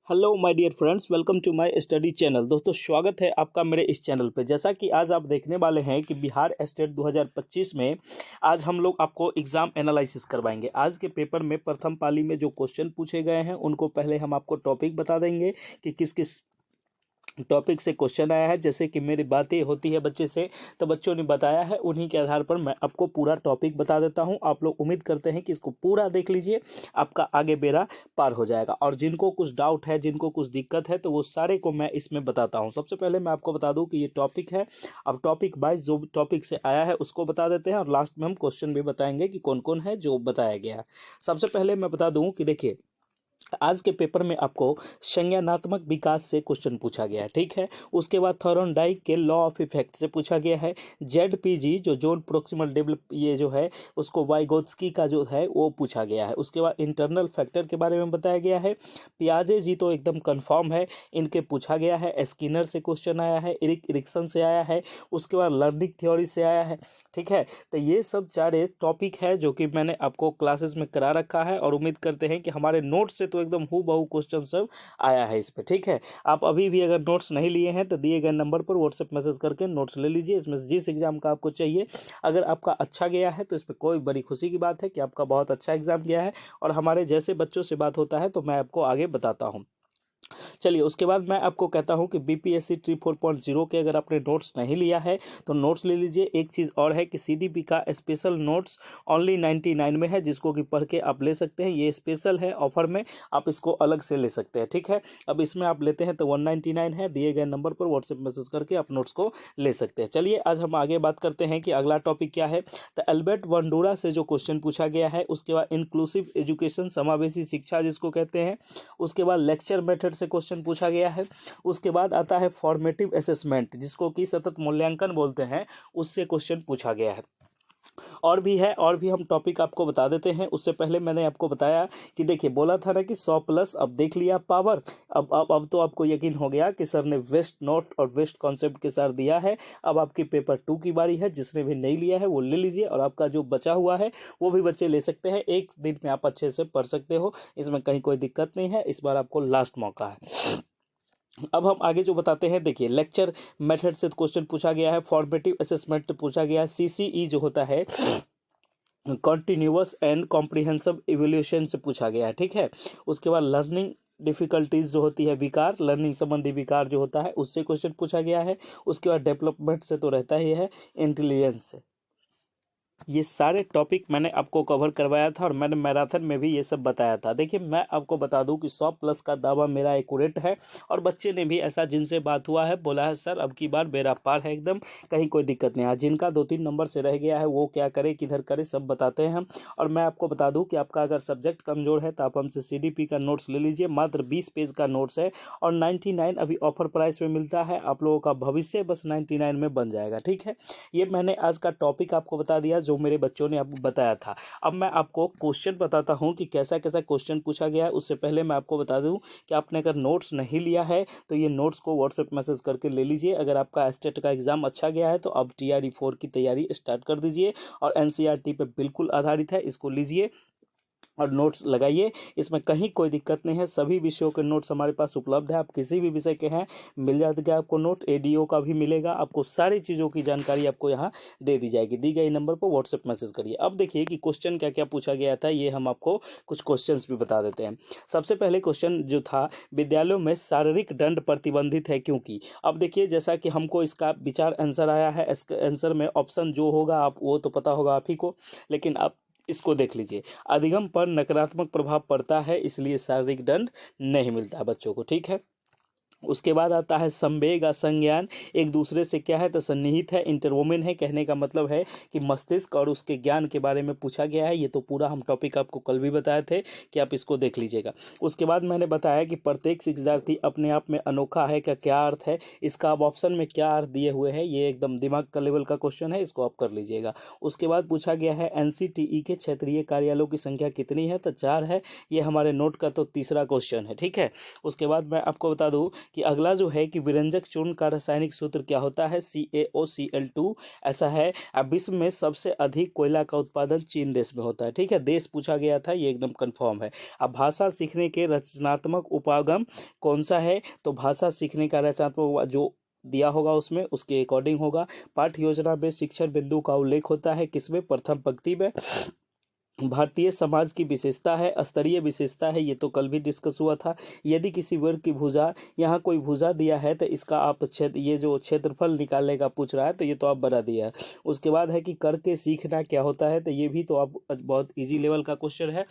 Hello my dear friends, welcome to my study channel. दोस्तों, स्वागत है आपका मेरे इस चैनल पे। जैसा कि आज आप देखने वाले हैं कि बिहार स्टेट 2025 में आज हम लोग आपको एग्ज़ाम एनालिसिस करवाएंगे। आज के पेपर में प्रथम पाली में जो क्वेश्चन पूछे गए हैं उनको पहले हम आपको टॉपिक बता देंगे कि किस किस टॉपिक से क्वेश्चन आया है। जैसे कि मेरी बातें होती है बच्चे से तो बच्चों ने बताया है, उन्हीं के आधार पर मैं आपको पूरा टॉपिक बता देता हूं। आप लोग उम्मीद करते हैं कि इसको पूरा देख लीजिए, आपका आगे बेड़ा पार हो जाएगा। और जिनको कुछ डाउट है, जिनको कुछ दिक्कत है, तो वो सारे को मैं इसमें बताता हूं। सबसे पहले मैं आपको बता दूं कि ये टॉपिक है। अब टॉपिक वाइज जो टॉपिक से आया है उसको बता देते हैं और लास्ट में हम क्वेश्चन भी बताएंगे कि कौन कौन है जो बताया गया है। सबसे पहले मैं बता दूं कि देखिए, आज के पेपर में आपको संज्ञानात्मक विकास से क्वेश्चन पूछा गया है, ठीक है। उसके बाद थॉर्नडाइक के लॉ ऑफ इफेक्ट से पूछा गया है। जेडपीजी जो जोन प्रोक्सिमल डेवलप ये जो है उसको वाइगोत्स्की का जो है वो पूछा गया है। उसके बाद इंटरनल फैक्टर के बारे में बताया गया है। पियाजे जी तो एकदम कंफर्म है, इनके पूछा गया है। स्किनर से क्वेश्चन आया है, इरिक्सन से आया है, उसके बाद लर्निंग थ्योरी से आया है, ठीक है। तो ये सब सारे टॉपिक है जो कि मैंने आपको क्लासेस में करा रखा है और उम्मीद करते हैं कि हमारे नोट से तो एकदम हूबहू क्वेश्चन सब आया है इस पे, ठीक है। आप अभी भी अगर नोट्स नहीं लिए हैं तो दिए गए नंबर पर व्हाट्सएप मैसेज करके नोट्स ले लीजिए। इसमें जिस एग्जाम का आपको चाहिए, अगर आपका अच्छा गया है तो इस पर कोई बड़ी खुशी की बात है कि आपका बहुत अच्छा एग्जाम गया है और हमारे जैसे बच्चों से बात होता है तो मैं आपको आगे बताता हूँ। चलिए, उसके बाद मैं आपको कहता हूं कि बीपीएससी ट्री 4.0 के अगर आपने नोट्स नहीं लिया है तो नोट्स ले लीजिए। एक चीज़ और है कि सीडीपी का स्पेशल नोट्स ओनली 99 में है, जिसको कि पढ़ के आप ले सकते हैं। ये स्पेशल है, ऑफर में आप इसको अलग से ले सकते हैं, ठीक है। अब इसमें आप लेते हैं तो 199 है। दिए गए नंबर पर व्हाट्सएप मैसेज करके आप नोट्स को ले सकते हैं। चलिए, आज हम आगे बात करते हैं कि अगला टॉपिक क्या है। तो एल्बर्ट बंडूरा से जो क्वेश्चन पूछा गया है, उसके बाद इंक्लूसिव एजुकेशन, समावेशी शिक्षा जिसको कहते हैं, उसके बाद लेक्चर मेथड से क्वेश्चन पूछा गया है। उसके बाद आता है फॉर्मेटिव असेसमेंट जिसको कि सतत मूल्यांकन बोलते हैं, उससे क्वेश्चन पूछा गया है। और भी है, और भी हम टॉपिक आपको बता देते हैं। उससे पहले मैंने आपको बताया कि देखिए, बोला था ना कि 100 प्लस, अब देख लिया पावर। अब तो आपको यकीन हो गया कि सर ने वेस्ट नोट और वेस्ट कॉन्सेप्ट के साथ दिया है। अब आपकी पेपर 2 की बारी है। जिसने भी नहीं लिया है वो ले लीजिए और आपका जो बचा हुआ है वो भी बच्चे ले सकते हैं। एक दिन में आप अच्छे से पढ़ सकते हो, इसमें कहीं कोई दिक्कत नहीं है। इस बार आपको लास्ट मौका है। अब हम आगे जो बताते हैं, देखिए, लेक्चर मेथड से क्वेश्चन पूछा गया है, फॉर्मेटिव असेसमेंट पूछा गया है, सीसीई जो होता है कॉन्टिन्यूअस एंड कॉम्प्रिहेंसिव इवैल्यूएशन से पूछा गया है, ठीक है। उसके बाद लर्निंग डिफिकल्टीज जो होती है, विकार, लर्निंग संबंधी विकार जो होता है, उससे क्वेश्चन पूछा गया है। उसके बाद डेवलपमेंट से तो रहता ही है, इंटेलिजेंस से। ये सारे टॉपिक मैंने आपको कवर करवाया था और मैंने मैराथन में भी ये सब बताया था। देखिए, मैं आपको बता दूं कि 100 प्लस का दावा मेरा एक्यूरेट है और बच्चे ने भी ऐसा, जिनसे बात हुआ है, बोला है सर अब की बार बेड़ा पार है एकदम, कहीं कोई दिक्कत नहीं है। जिनका 2-3 नंबर से रह गया है वो क्या करे, किधर करे, सब बताते हैं हम। और मैं आपको बता दूँ कि आपका अगर सब्जेक्ट कमज़ोर है तो आप हमसे CDP का नोट्स ले लीजिए। मात्र 20 पेज का नोट्स है और 99 अभी ऑफर प्राइस में मिलता है। आप लोगों का भविष्य बस 99 में बन जाएगा, ठीक है। ये मैंने आज का टॉपिक आपको बता दिया जो मेरे बच्चों ने आपको बताया था। अब मैं आपको क्वेश्चन बताता हूं कि कैसा कैसा क्वेश्चन पूछा गया है। उससे पहले मैं आपको बता दूं कि आपने अगर नोट्स नहीं लिया है तो ये नोट्स को व्हाट्सएप मैसेज करके ले लीजिए। अगर आपका स्टेट का एग्जाम अच्छा गया है तो अब TRE 4 की तैयारी स्टार्ट कर दीजिए और NCERT पे बिल्कुल आधारित है, इसको लीजिए और नोट्स लगाइए। इसमें कहीं कोई दिक्कत नहीं है, सभी विषयों के नोट्स हमारे पास उपलब्ध है। आप किसी भी विषय के हैं मिल जाएगा आपको नोट, ADO का भी मिलेगा आपको। सारी चीज़ों की जानकारी आपको यहाँ दे दी जाएगी। दी गई नंबर पर व्हाट्सएप मैसेज करिए। अब देखिए कि क्वेश्चन क्या क्या पूछा गया था, ये हम आपको कुछ क्वेश्चन भी बता देते हैं। सबसे पहले क्वेश्चन जो था, विद्यालयों में शारीरिक दंड प्रतिबंधित है क्योंकि। अब देखिए, जैसा कि हमको इसका विचार आंसर आया है, इसका आंसर में ऑप्शन जो होगा आप वो तो पता होगा आप ही को, लेकिन आप इसको देख लीजिए। अधिगम पर नकारात्मक प्रभाव पड़ता है, इसलिए शारीरिक दंड नहीं मिलता बच्चों को, ठीक है। उसके बाद आता है संवेग और संज्ञान एक दूसरे से क्या है तो सन्निहित है, इंटरवोमेन है। कहने का मतलब है कि मस्तिष्क और उसके ज्ञान के बारे में पूछा गया है। ये तो पूरा हम टॉपिक आपको कल भी बताए थे कि आप इसको देख लीजिएगा। उसके बाद मैंने बताया कि प्रत्येक शिक्षार्थी अपने आप में अनोखा है का क्या अर्थ है, इसका अब ऑप्शन में क्या अर्थ दिए हुए हैं, ये एकदम दिमाग का लेवल का क्वेश्चन है, इसको आप कर लीजिएगा। उसके बाद पूछा गया है NCTE के क्षेत्रीय कार्यालयों की संख्या कितनी है, तो 4 है। ये हमारे नोट का तो तीसरा क्वेश्चन है, ठीक है। उसके बाद मैं आपको बता दूं कि अगला जो है कि विरंजक चूर्ण का रासायनिक सूत्र क्या होता है, CaOCl2 ऐसा है। अब विश्व में सबसे अधिक कोयला का उत्पादन चीन देश में होता है। ठीक है, देश पूछा गया था, ये एकदम कंफर्म है। अब भाषा सीखने के रचनात्मक उपागम कौन सा है, तो भाषा सीखने का रचनात्मक जो दिया होगा उसमें उसके अकॉर्डिंग होगा। पाठ्य योजना में शिक्षण बिंदु का उल्लेख होता है किसमें, प्रथम पंक्ति में। भारतीय समाज की विशेषता है, स्तरीय विशेषता है, ये तो कल भी डिस्कस हुआ था। यदि किसी वर्ग की भुजा, यहाँ कोई भुजा दिया है तो इसका आप क्षेत्र, ये जो क्षेत्रफल निकालने का पूछ रहा है तो ये तो आप बना दिया है। उसके बाद है कि करके सीखना क्या होता है, तो ये भी तो आप बहुत इजी लेवल का क्वेश्चन है।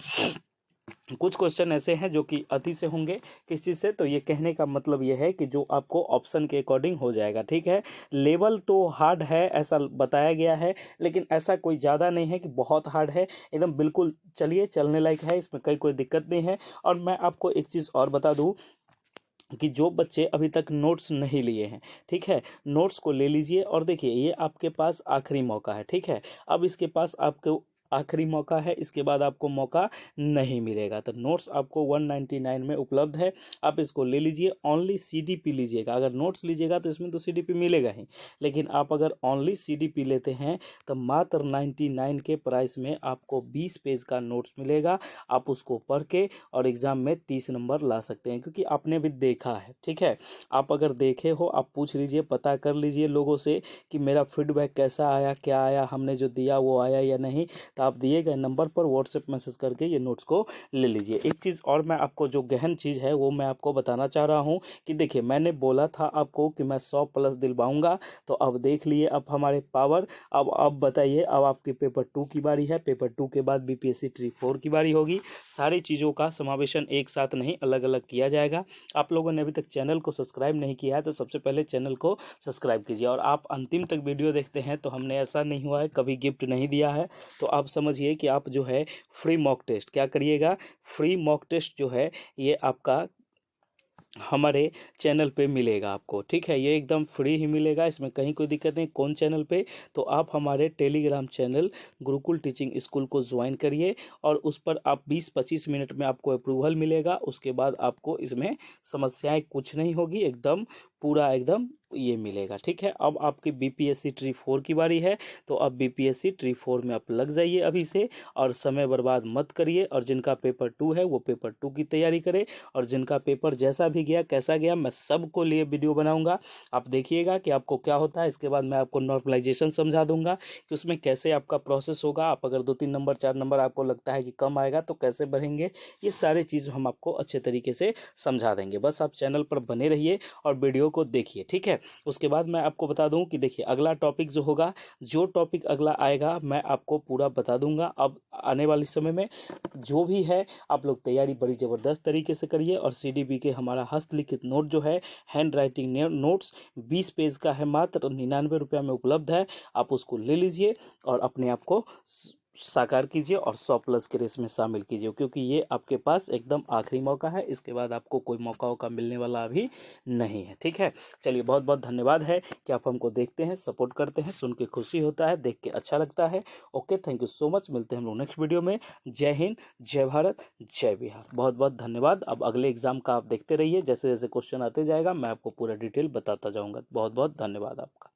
कुछ क्वेश्चन ऐसे हैं जो कि अति से होंगे किस चीज़ से, तो ये कहने का मतलब ये है कि जो आपको ऑप्शन के अकॉर्डिंग हो जाएगा। ठीक है, लेवल तो हार्ड है ऐसा बताया गया है, लेकिन ऐसा कोई ज़्यादा नहीं है कि बहुत हार्ड है, एकदम बिल्कुल चलिए चलने लायक है, इसमें कोई दिक्कत नहीं है। और मैं आपको एक चीज़ और बता दूं कि जो बच्चे अभी तक नोट्स नहीं लिए हैं, ठीक है, नोट्स को ले लीजिए। और देखिए ये आपके पास आखिरी मौका है। ठीक है, अब इसके पास आपको आखिरी मौका है, इसके बाद आपको मौका नहीं मिलेगा। तो नोट्स आपको 199 में उपलब्ध है, आप इसको ले लीजिए। ओनली CDP लीजिएगा, अगर नोट्स लीजिएगा तो इसमें तो CDP मिलेगा ही, लेकिन आप अगर ओनली CDP लेते हैं तो मात्र 99 के प्राइस में आपको 20 पेज का नोट्स मिलेगा। आप उसको पढ़ के और एग्ज़ाम में 30 नंबर ला सकते हैं, क्योंकि आपने भी देखा है। ठीक है, आप अगर देखे हो आप पूछ लीजिए, पता कर लीजिए लोगों से कि मेरा फीडबैक कैसा आया, क्या आया, हमने जो दिया वो आया या नहीं। तो आप दिए गए नंबर पर व्हाट्सएप मैसेज करके ये नोट्स को ले लीजिए। एक चीज़ और मैं आपको जो गहन चीज़ है वो मैं आपको बताना चाह रहा हूँ कि देखिए मैंने बोला था आपको कि मैं 100+ दिलवाऊंगा, तो अब देख लिए अब हमारे पावर। अब बताइए, अब आपके पेपर 2 की बारी है, पेपर 2 के बाद BPSC ट्री 4 की बारी होगी। सारी चीज़ों का समावेशन एक साथ नहीं, अलग अलग किया जाएगा। आप लोगों ने अभी तक चैनल को सब्सक्राइब नहीं किया है तो सबसे पहले चैनल को सब्सक्राइब कीजिए। और आप अंतिम तक वीडियो देखते हैं तो हमने ऐसा नहीं हुआ है कभी गिफ्ट नहीं दिया है, तो आप समझिए कि आप जो है फ्री मॉक टेस्ट क्या करिएगा, फ्री मॉक टेस्ट जो है ये आपका हमारे चैनल पे मिलेगा आपको। ठीक है, ये एकदम फ्री ही मिलेगा, इसमें कहीं कोई दिक्कत नहीं। कौन चैनल पे, तो आप हमारे Telegram channel Gurukul teaching school को ज्वाइन करिए और उस पर आप 20-25 मिनट में आपको अप्रूवल मिलेगा। उसके बाद आपको इसमें समस्याएं कुछ नहीं होगी, एकदम पूरा एकदम ये मिलेगा। ठीक है, अब आपकी BPSC ट्री 4 की बारी है, तो अब BPSC ट्री 4 में आप लग जाइए अभी से, और समय बर्बाद मत करिए। और जिनका पेपर 2 है वो पेपर 2 की तैयारी करें, और जिनका पेपर जैसा भी गया कैसा गया मैं सबको लिए वीडियो बनाऊंगा, आप देखिएगा कि आपको क्या होता है। इसके बाद मैं आपको नॉर्मलाइजेशन समझा दूंगा कि उसमें कैसे आपका प्रोसेस होगा। आप अगर 2-3 नंबर 4 नंबर आपको लगता है कि कम आएगा तो कैसे बढ़ेंगे, ये सारी चीज़ हम आपको अच्छे तरीके से समझा देंगे। बस आप चैनल पर बने रहिए और वीडियो को देखिए। ठीक है, उसके बाद मैं आपको बता दूं कि देखिए अगला टॉपिक जो होगा, जो टॉपिक अगला आएगा मैं आपको पूरा बता दूंगा। अब आने वाले समय में जो भी है आप लोग तैयारी बड़ी ज़बरदस्त तरीके से करिए। और CDB के हमारा हस्तलिखित नोट जो है, हैंड राइटिंग नोट्स 20 पेज का है, मात्र 99 रुपये में उपलब्ध है। आप उसको ले लीजिए और अपने आप को साकार कीजिए और 100+ के रेस में शामिल कीजिए, क्योंकि ये आपके पास एकदम आखिरी मौका है। इसके बाद आपको कोई मौका मिलने वाला अभी नहीं है। ठीक है, चलिए बहुत बहुत धन्यवाद है कि आप हमको देखते हैं, सपोर्ट करते हैं, सुन के खुशी होता है, देख के अच्छा लगता है। Okay, thank you so much, मिलते हैं हम लोग नेक्स्ट वीडियो में। जय हिंद, जय भारत, जय बिहार। बहुत बहुत धन्यवाद। अब अगले एग्जाम का आप देखते रहिए, जैसे जैसे क्वेश्चन आते जाएगा मैं आपको पूरा डिटेल बताता जाऊँगा। बहुत बहुत धन्यवाद आपका।